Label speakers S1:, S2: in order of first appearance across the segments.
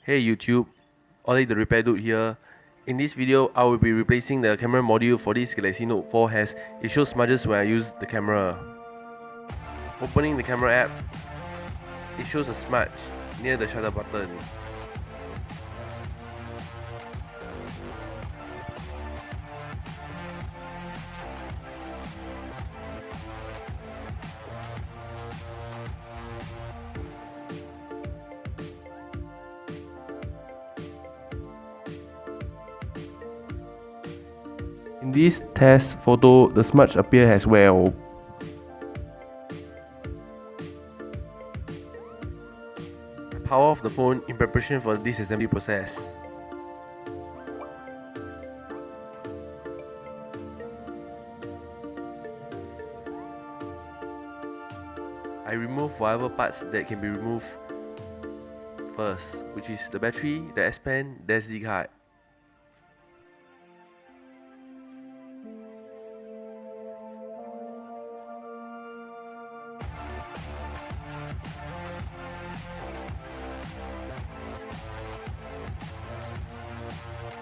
S1: Hey YouTube, Ollie the repair dude here. In this video, I will be replacing the camera module for this Galaxy Note 4 as it shows smudges when I use the camera. Opening the camera app, it shows a smudge near the shutter button. In this test photo, the smudge appears as well. Power off the phone in preparation for the disassembly process. I remove whatever parts that can be removed first, which is the battery, the S Pen, the SD card.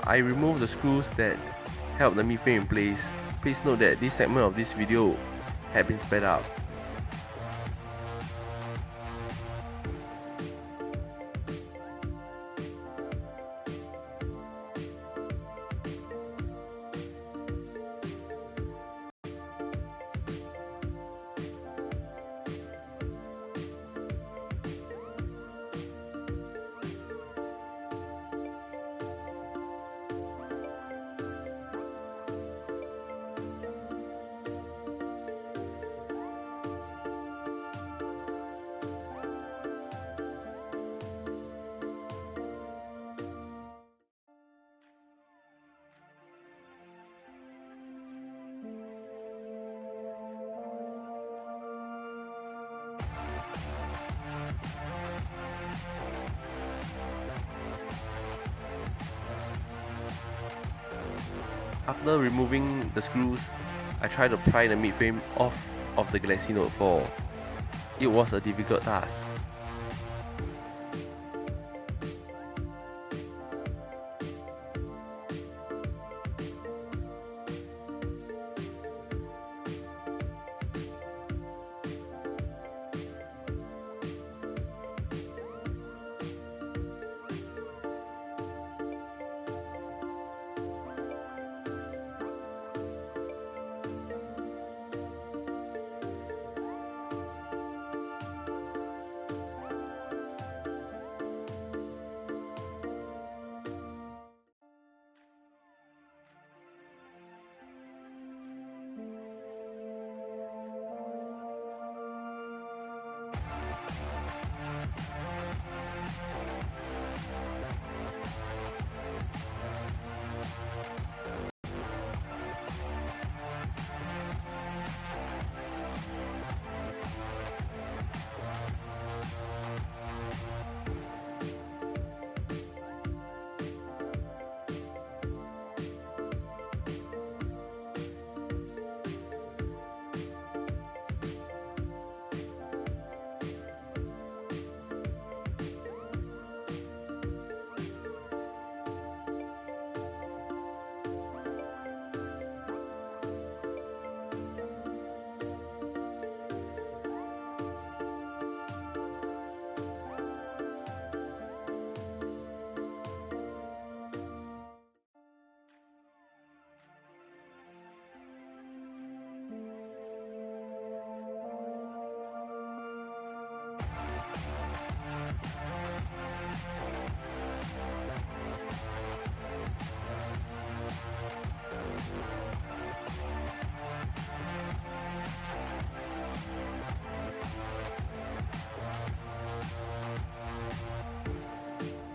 S1: I remove the screws that held the mid frame in place. Please note that this segment of this video had been sped up. After removing the screws, I tried to pry the mid-frame off of the Galaxy Note 4. It was a difficult task.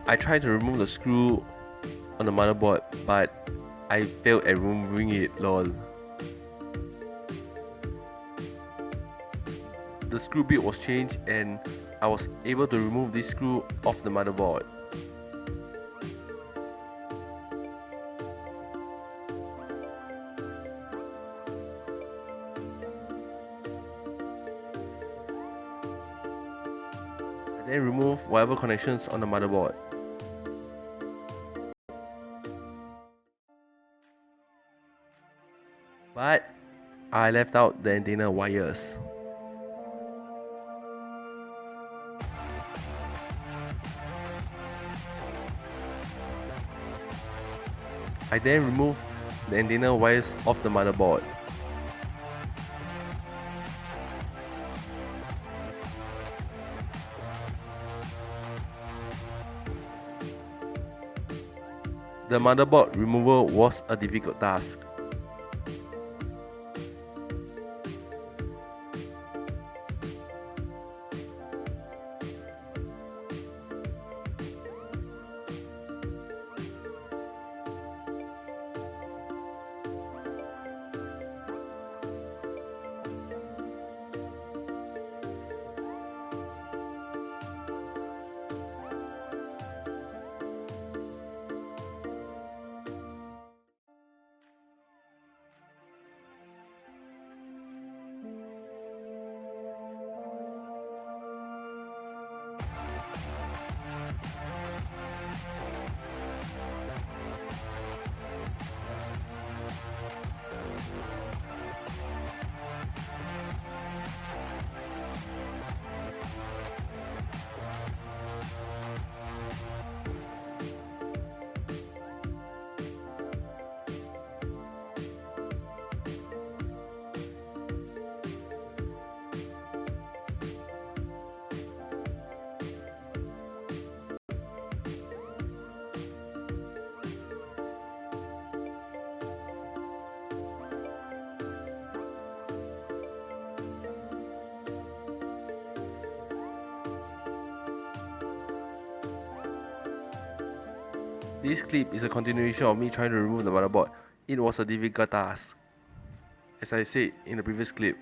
S1: I tried to remove the screw on the motherboard, but I failed at removing it, lol. The screw bit was changed and I was able to remove this screw off the motherboard. I then remove whatever connections on the motherboard. I left out the antenna wires. I then removed the antenna wires off the motherboard. The motherboard removal was a difficult task. This clip is a continuation of me trying to remove the motherboard. It was a difficult task, as I said in the previous clip.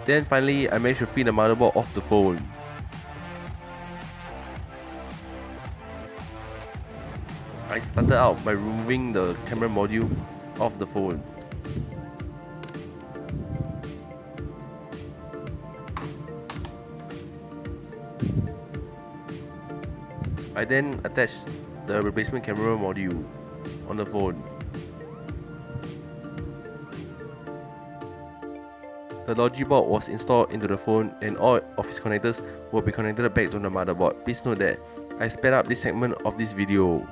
S1: Then finally, I managed to free the motherboard off the phone. I started out by removing the camera module off the phone. I then attached the replacement camera module on the phone. The logic board was installed into the phone and all of its connectors will be connected back to the motherboard. Please note that I sped up this segment of this video.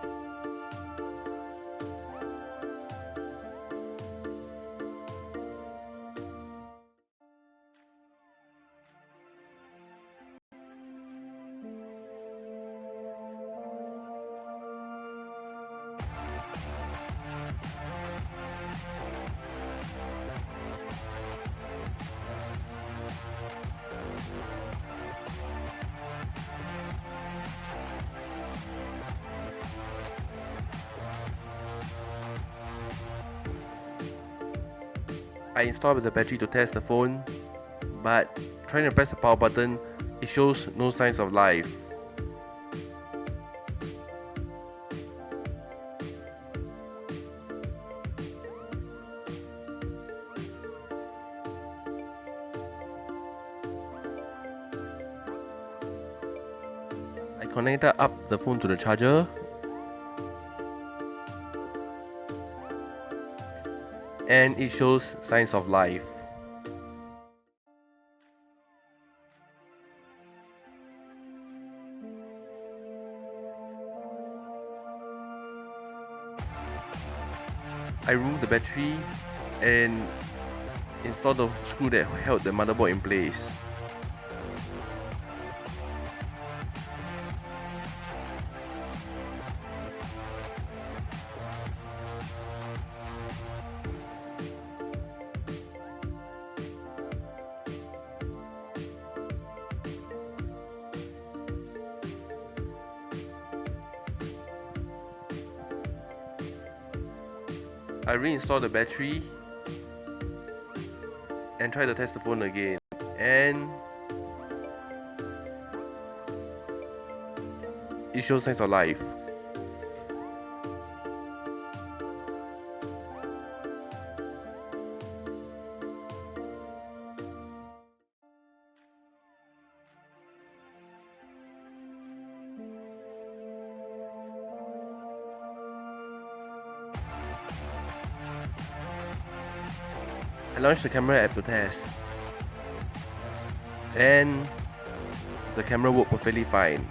S1: I installed the battery to test the phone, but trying to press the power button, it shows no signs of life. I connected up the phone to the charger, and it shows signs of life. I removed the battery and installed the screw that held the motherboard in place. I reinstalled the battery and tried to test the phone again, and it shows signs of life. I launched the camera app to test, and the camera worked perfectly fine.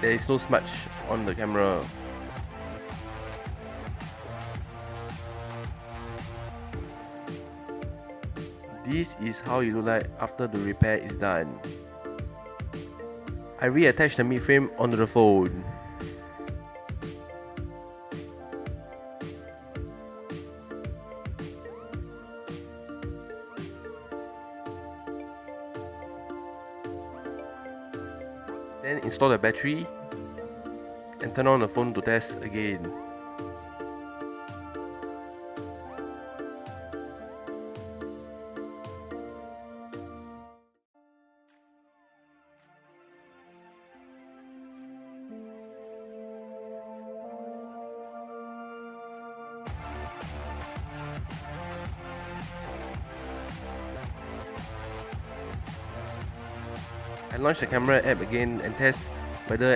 S1: There is no smudge on the camera. This is how it looks like after the repair is done. I reattached the mid-frame onto the phone. Then install the battery and turn on the phone to test again. I launched the camera app again and test whether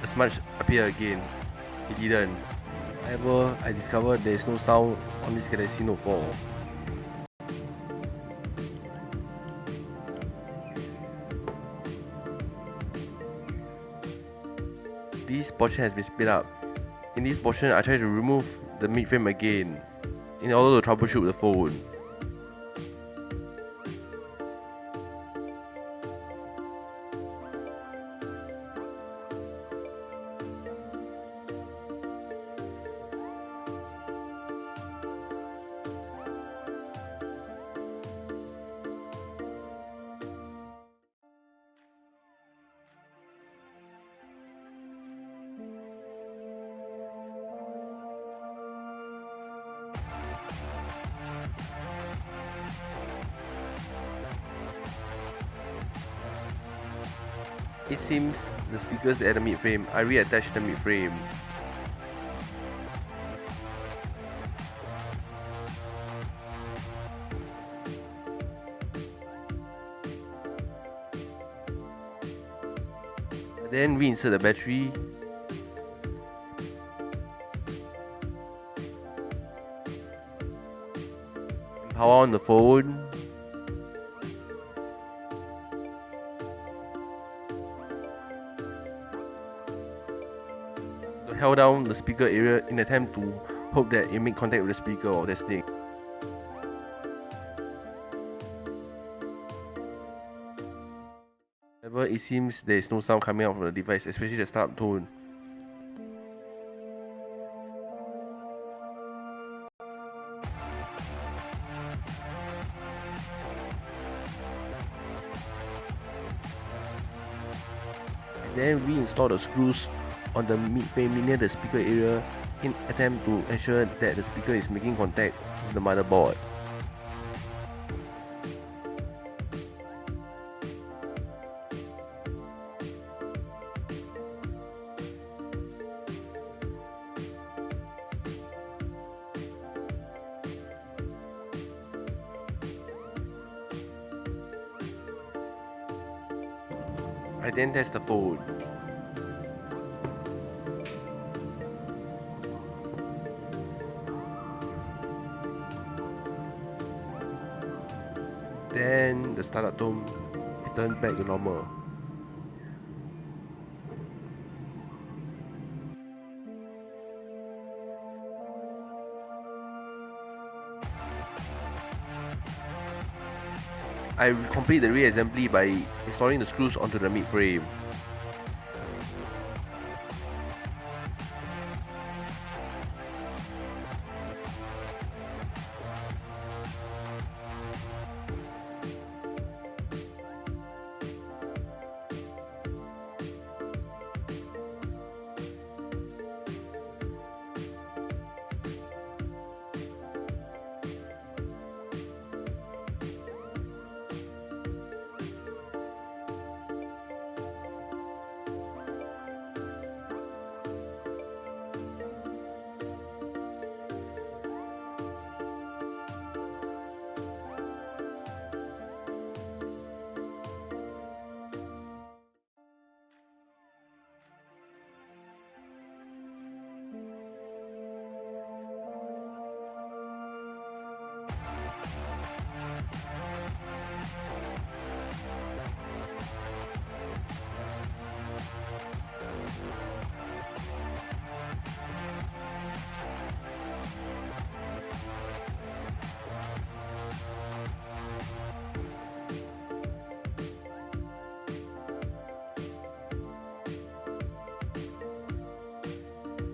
S1: a smudge appear again. It didn't. However, I discovered there is no sound on this Galaxy Note 4. This portion has been split up. In this portion, I tried to remove the mid-frame again in order to troubleshoot the phone. It seems the speakers at the mid-frame. I reattached the mid-frame. Then reinsert the battery. Power on the phone. Held down the speaker area in an attempt to hope that it make contact with the speaker or testing. However, it seems there is no sound coming out from the device, especially the start tone. Then reinstall the screws on the mid-frame near the speaker area in attempt to ensure that the speaker is making contact with the motherboard. I then test the phone. Then the startup tone, it turned back to normal. I complete the reassembly by installing the screws onto the mid frame.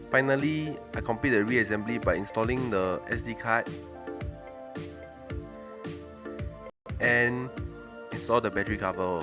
S1: Finally, I complete the reassembly by installing the SD card and install the battery cover.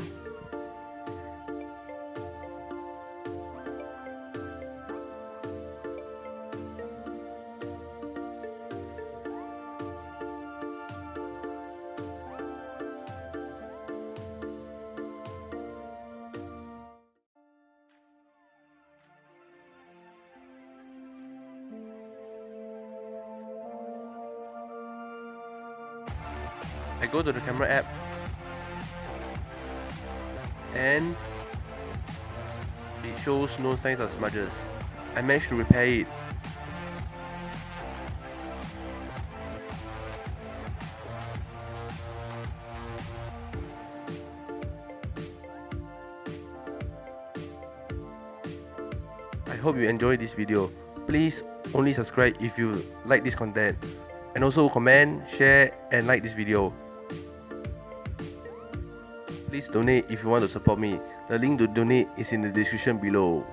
S1: I go to the camera app and it shows no signs of smudges. I managed to repair it. I hope you enjoyed this video. Please only subscribe if you like this content, and also comment, share and like this video. Please donate if you want to support me. The link to donate is in the description below.